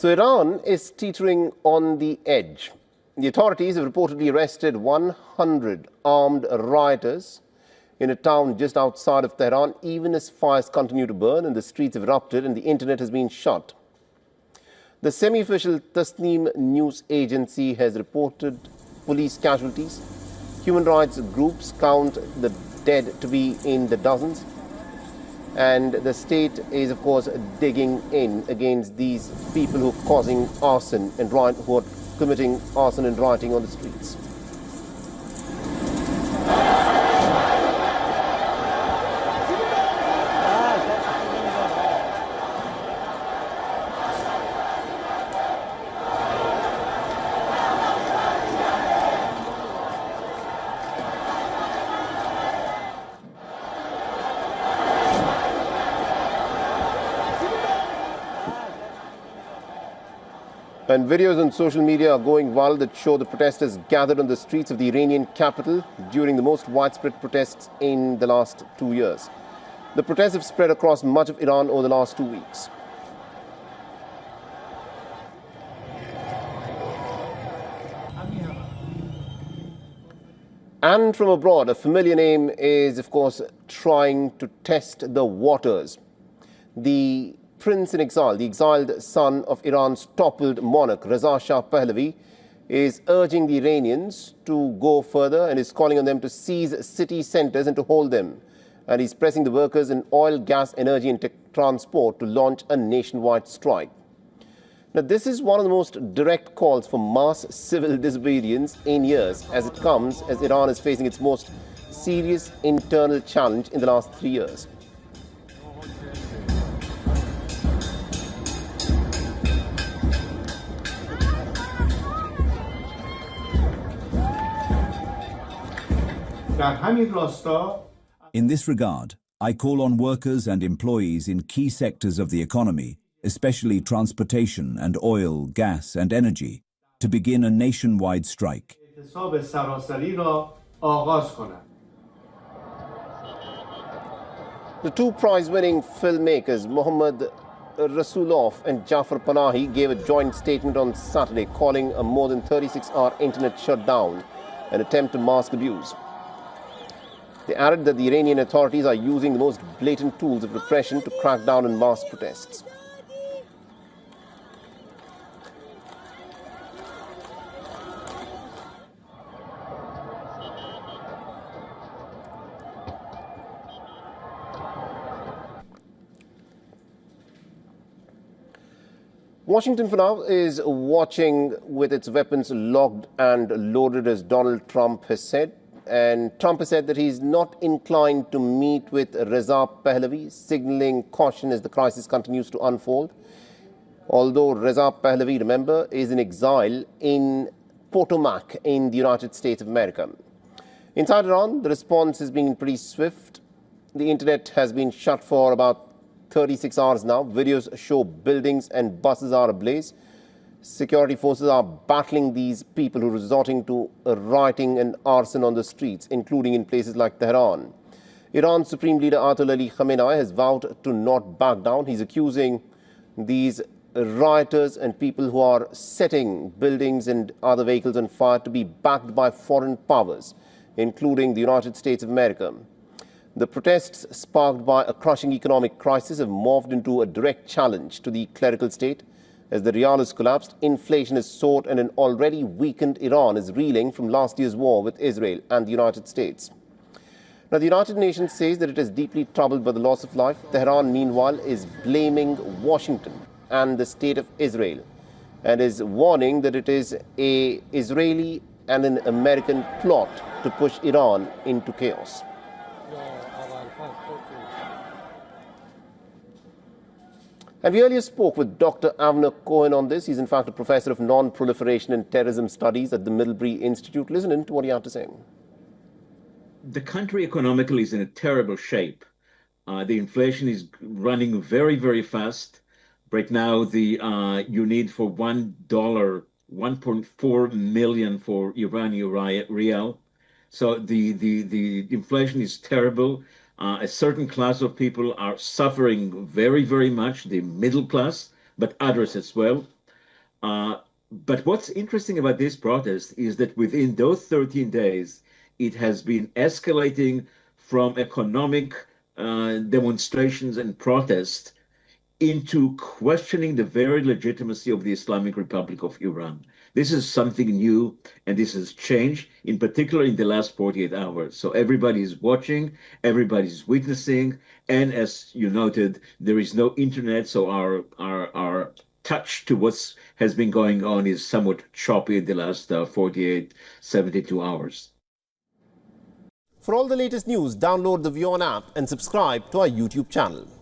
So Iran is teetering on the edge. The authorities have reportedly arrested 100 armed rioters in a town just outside of Tehran, even as fires continue to burn and the streets have erupted and the internet has been shut. The semi-official Tasneem news agency has reported police casualties. Human rights groups count the dead to be in the dozens. And the state is, of course, digging in against these people who are causing arson and who are committing arson and rioting on the streets. And videos on social media are going viral that show the protesters gathered on the streets of the Iranian capital during the most widespread protests in the last 2 years. The protests have spread across much of Iran over the last 2 weeks. And from abroad, a familiar name is, of course, trying to test the waters. The Prince in exile, the exiled son of Iran's toppled monarch, Reza Shah Pahlavi, is urging the Iranians to go further and is calling on them to seize city centers and to hold them. And he's pressing the workers in oil, gas, energy and transport to launch a nationwide strike. Now, this is one of the most direct calls for mass civil disobedience in years as it comes as Iran is facing its most serious internal challenge in the last 3 years. In this regard, I call on workers and employees in key sectors of the economy, especially transportation and oil, gas and energy, to begin a nationwide strike. The two prize-winning filmmakers, Mohammad Rasulov and Jafar Panahi, gave a joint statement on Saturday calling a more than 36-hour internet shutdown an attempt to mask abuse. They added that the Iranian authorities are using the most blatant tools of repression to crack down on mass protests. Washington for now is watching with its weapons locked and loaded, as Donald Trump has said. And Trump has said that he's not inclined to meet with Reza Pahlavi, signaling caution as the crisis continues to unfold. Although Reza Pahlavi, remember, is in exile in Potomac in the United States of America. Inside Iran, the response has been pretty swift. The internet has been shut for about 36 hours now. Videos show buildings and buses are ablaze. Security forces are battling these people who are resorting to rioting and arson on the streets, including in places like Tehran. Iran's Supreme Leader Ayatollah Ali Khamenei has vowed to not back down. He's accusing these rioters and people who are setting buildings and other vehicles on fire to be backed by foreign powers, including the United States of America. The protests, sparked by a crushing economic crisis, have morphed into a direct challenge to the clerical state. As the rial has collapsed, inflation has soared and an already weakened Iran is reeling from last year's war with Israel and the United States. Now, the United Nations says that it is deeply troubled by the loss of life. Tehran, meanwhile, is blaming Washington and the state of Israel and is warning that it is an Israeli and an American plot to push Iran into chaos. And we earlier spoke with Dr. Avner Cohen on this. He's in fact a professor of non-proliferation and terrorism studies at the Middlebury Institute. Listen in to what he had to say. The country economically is in a terrible shape. The inflation is running very, very fast. Right now, you need for $1, 1.4 million for Iranian rial. So the inflation is terrible. A certain class of people are suffering very, very much, the middle class, but others as well. But what's interesting about this protest is that within those 13 days, it has been escalating from economic demonstrations and protests into questioning the very legitimacy of the Islamic Republic of Iran. This is something new, and this has changed, in particular in the last 48 hours. So everybody is watching, everybody's witnessing, and as you noted, there is no internet, so our touch to what has been going on is somewhat choppy in the last 48, 72 hours. For all the latest news, download the WION app and subscribe to our YouTube channel.